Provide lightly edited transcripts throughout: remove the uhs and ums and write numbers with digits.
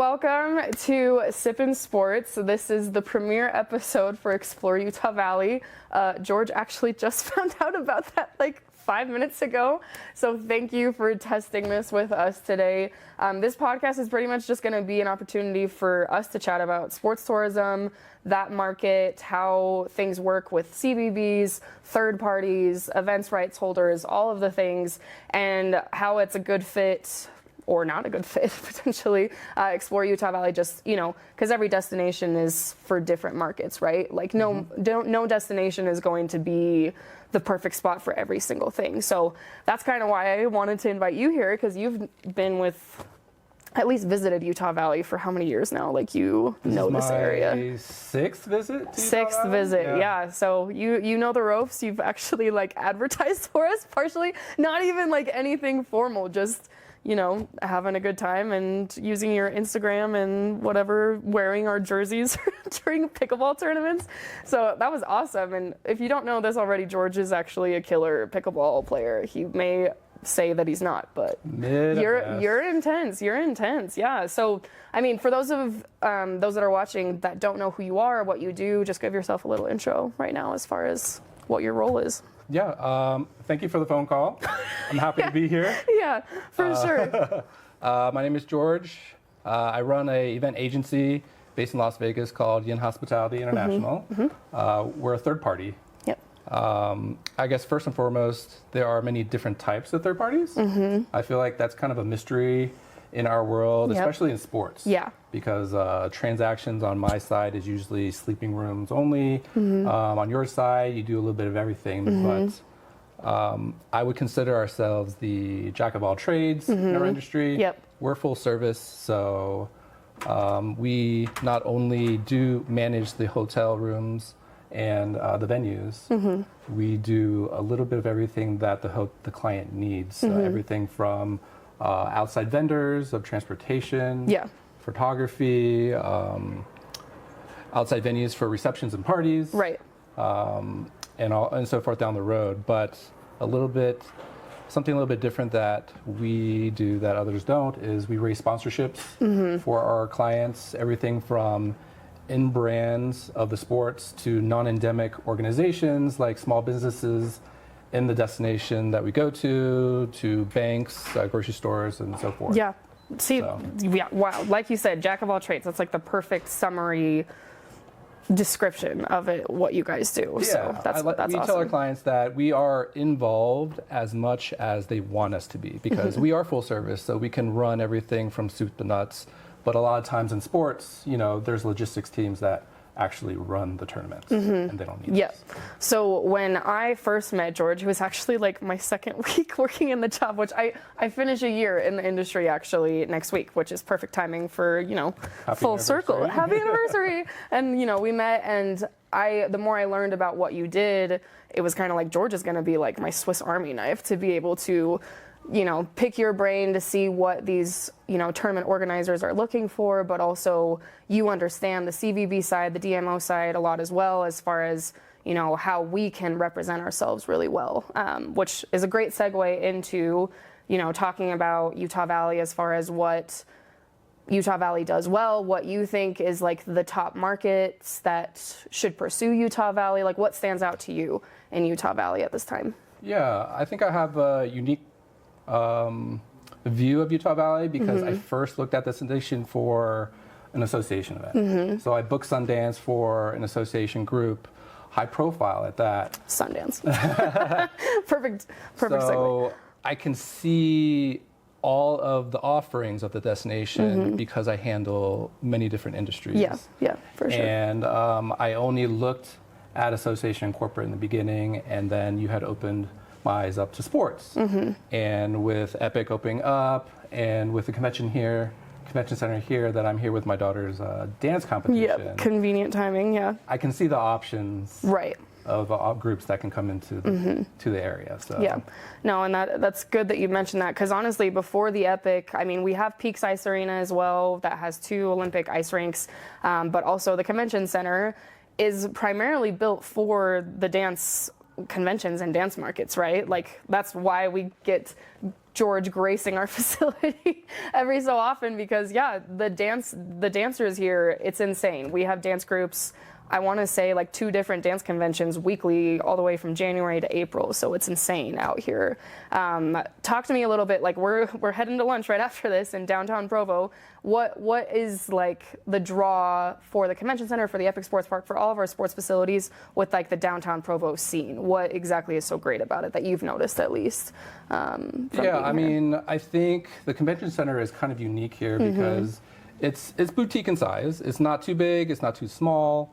Welcome to Sippin Sports. This is the premiere episode for Explore Utah Valley. George actually just found out about that like 5 minutes ago. So thank you for testing this with us today. This podcast is pretty much just going to be an opportunity for us to chat about sports tourism, that market, how things work with CBBs, third parties, events rights holders, all of the things, and how it's a good fit or not a good fit, potentially, Explore Utah Valley, just, you know, because every destination is for different markets, right? Like no destination is going to be the perfect spot for every single thing. So that's kind of why I wanted to invite you here, because you've been with, at least visited Utah Valley for how many years now? Like you know this area. Sixth visit? Sixth visit, yeah. So you know the ropes. You've actually like advertised for us partially, not even like anything formal, just, you know, having a good time and using your Instagram and whatever, wearing our jerseys during pickleball tournaments. So that was awesome. And if you don't know this already, George is actually a killer pickleball player. He may say that he's not, but you're intense. You're intense. Yeah. So, I mean, for those that are watching that don't know who you are, what you do, just give yourself a little intro right now as far as what your role is. Yeah, thank you for the phone call. I'm happy to be here. Yeah, for sure. My name is George. I run an event agency based in Las Vegas called Yin Hospitality International. We're a third party. Yep. I guess first and foremost, there are many different types of third parties. I feel like that's kind of a mystery in our world, especially in sports. Yeah. Because transactions on my side is usually sleeping rooms only. On your side, you do a little bit of everything. But I would consider ourselves the jack of all trades in our industry. Yep. We're full service, so we not only do manage the hotel rooms and the venues, we do a little bit of everything that the client needs. So everything from outside vendors of transportation, photography, outside venues for receptions and parties, right, and so forth down the road. But something a little bit different that we do that others don't is we raise sponsorships for our clients. Everything from in brands of the sports to non-endemic organizations like small businesses in the destination that we go to banks, grocery stores, and so forth. Yeah. See, yeah, wow. Like you said, jack of all trades. That's like the perfect summary description of it, what you guys do. Yeah, so that's we awesome. tell our clients that we are involved as much as they want us to be, because we are full service, so we can run everything from soup to nuts. But a lot of times in sports, you know, there's logistics teams that actually run the tournaments, and they don't need us. So when I first met George, it was actually like my second week working in the job, which I finish a year in the industry actually next week, which is perfect timing for, you know, full circle. Happy anniversary. And, you know, we met, and the more I learned about what you did, it was kind of like George is going to be like my Swiss Army knife to be able to, you know, pick your brain to see what these, you know, tournament organizers are looking for, but also you understand the CVB side, the DMO side a lot as well, as far as, you know, how we can represent ourselves really well, which is a great segue into, you know, talking about Utah Valley as far as what Utah Valley does well, what you think is like the top markets that should pursue Utah Valley, like what stands out to you in Utah Valley at this time? Yeah, I think I have a unique view of Utah Valley because I first looked at this destination for an association event. So I booked Sundance for an association group, high profile at that. Sundance. Perfect so segue. I can see all of the offerings of the destination because I handle many different industries. Yeah, for sure. And I only looked at association and corporate in the beginning, and then you had opened my eyes up to sports. And with Epic opening up, and with the convention center here, that I'm here with my daughter's dance competition. Yep, convenient timing, yeah. I can see the options right of groups that can come into to the area. So yeah, no, and that's good that you mentioned that, because honestly, before the Epic, I mean, we have Peaks Ice Arena as well that has 2 Olympic ice rinks, but also the convention center is primarily built for the dance conventions and dance markets, right? Like that's why we get George gracing our facility every so often because the dancers here, it's insane. We have dance groups, I want to say like 2 different dance conventions weekly all the way from January to April, so it's insane out here. Talk to me a little bit, like we're heading to lunch right after this in downtown Provo. What is like the draw for the convention center, for the Epic Sports Park, for all of our sports facilities with like the downtown Provo scene? What exactly is so great about it that you've noticed, at least? I mean, I think the convention center is kind of unique here because it's boutique in size. It's not too big, it's not too small.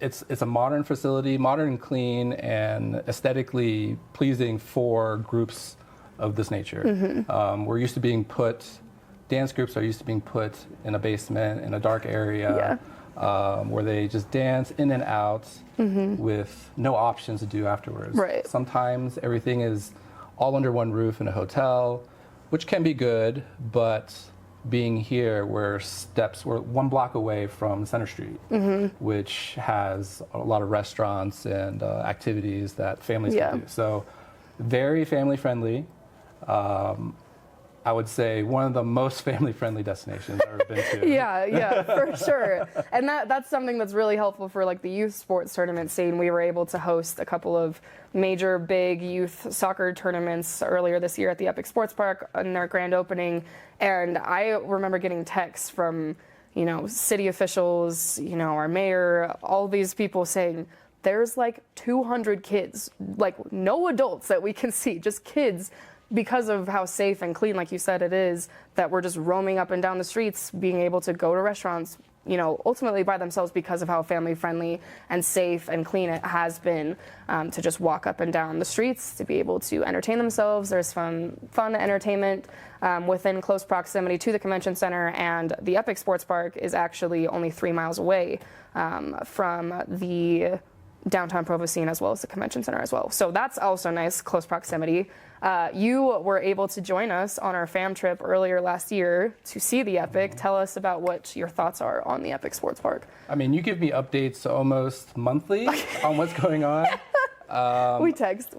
It's a modern facility, modern and clean, and aesthetically pleasing for groups of this nature. We're used to being dance groups are used to being put in a basement, in a dark area, where they just dance in and out with no options to do afterwards. Right. Sometimes everything is all under one roof in a hotel, which can be good, but being here, we're 1 block away from Center Street, which has a lot of restaurants and activities that families can do. So very family friendly. I would say one of the most family-friendly destinations I've ever been to. Yeah, for sure. And that's something that's really helpful for like the youth sports tournament scene. We were able to host a couple of major big youth soccer tournaments earlier this year at the Epic Sports Park in their grand opening. And I remember getting texts from, city officials, our mayor, all these people saying, there's like 200 kids, like no adults that we can see, just kids, because of how safe and clean, like you said, it is, that we're just roaming up and down the streets, being able to go to restaurants, ultimately by themselves because of how family friendly and safe and clean it has been, to just walk up and down the streets, to be able to entertain themselves. There's fun entertainment within close proximity to the convention center, and the Epic Sports Park is actually only 3 miles away from the downtown Provo scene as well as the convention center as well. So that's also nice, close proximity. You were able to join us on our fam trip earlier last year to see the Epic. Tell us about what your thoughts are on the Epic Sports Park. I mean, you give me updates almost monthly on what's going on. We text.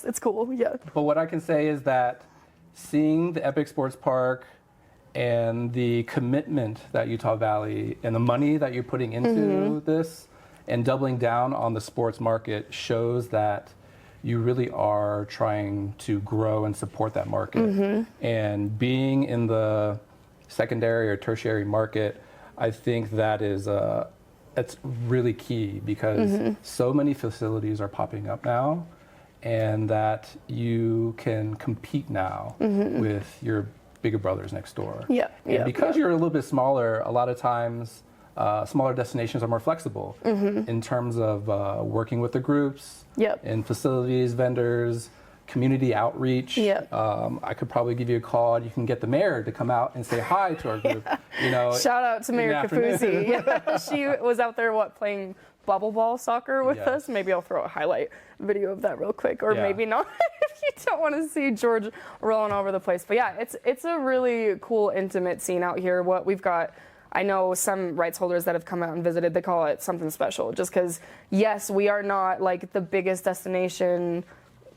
It's cool, yeah. But what I can say is that seeing the Epic Sports Park and the commitment that Utah Valley and the money that you're putting into this and doubling down on the sports market shows that you really are trying to grow and support that market. And being in the secondary or tertiary market, I think that is it's really key because so many facilities are popping up now, and that you can compete now with your bigger brothers next door. And because you're a little bit smaller, a lot of times smaller destinations are more flexible in terms of working with the groups, and facilities, vendors, community outreach. I could probably give you a call. You can get the mayor to come out and say hi to our group. Shout out to Mayor Kafusi. She was out there playing bubble ball soccer with us. Maybe I'll throw a highlight video of that real quick, or maybe not if you don't want to see George rolling all over the place. But yeah, it's a really cool, intimate scene out here. What we've got, I know some rights holders that have come out and visited, they call it something special, just because, yes, we are not like the biggest destination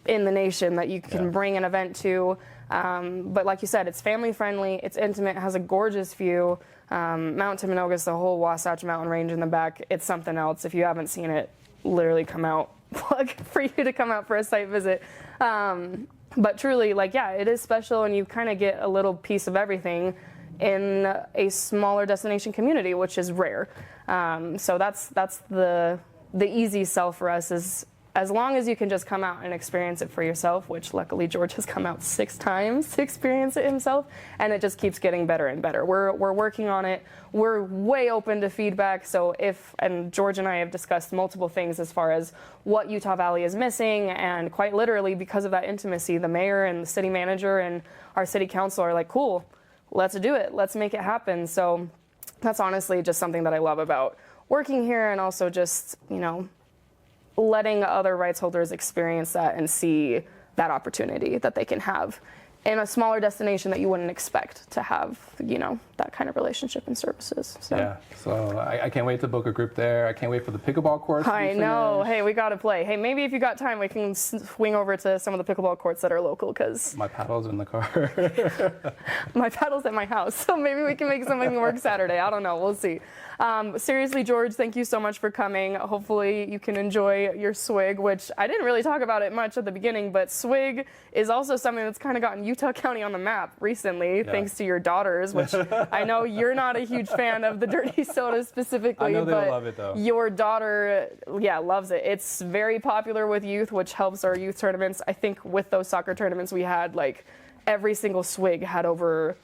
in the nation that you can bring an event to, but like you said, it's family friendly, it's intimate, has a gorgeous view. Mount Timanogus, the whole Wasatch Mountain range in the back, it's something else. If you haven't seen it, literally come out, plug for you to come out for a site visit. But truly, it is special, and you kind of get a little piece of everything in a smaller destination community, which is rare. So that's the easy sell for us, is as long as you can just come out and experience it for yourself, which luckily George has come out 6 times to experience it himself, and it just keeps getting better and better. We're working on it. We're way open to feedback. So and George and I have discussed multiple things as far as what Utah Valley is missing, and quite literally because of that intimacy, the mayor and the city manager and our city council are like, cool, let's do it. Let's make it happen. So that's honestly just something that I love about working here, and also just, letting other rights holders experience that and see that opportunity that they can have in a smaller destination that you wouldn't expect to have, that kind of relationship and services. So. Yeah, so I can't wait to book a group there. I can't wait for the pickleball courts. I know. Hey, we got to play. Hey, maybe if you got time, we can swing over to some of the pickleball courts that are local, because My paddle's in the car. my paddle's at my house. So maybe we can make something work Saturday. I don't know. We'll see. Seriously, George, thank you so much for coming. Hopefully you can enjoy your swig, which I didn't really talk about it much at the beginning, but swig is also something that's kind of gotten Utah County on the map recently, thanks to your daughters, which I know you're not a huge fan of the dirty soda specifically. I know they'll but love it, though. Your daughter, loves it. It's very popular with youth, which helps our youth tournaments. I think with those soccer tournaments we had, like, every single swig had over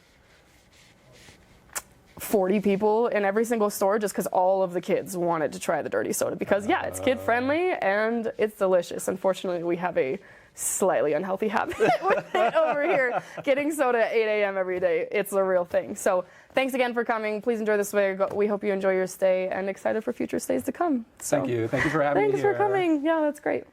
40 people in every single store, just because all of the kids wanted to try the dirty soda, because it's kid friendly and it's delicious. Unfortunately, we have a slightly unhealthy habit with it over here, getting soda at 8 a.m. every day. It's a real thing. So thanks again for coming. Please enjoy the swig. We hope you enjoy your stay and excited for future stays to come. So, Thank you for having me here. Thanks for coming. Yeah, that's great.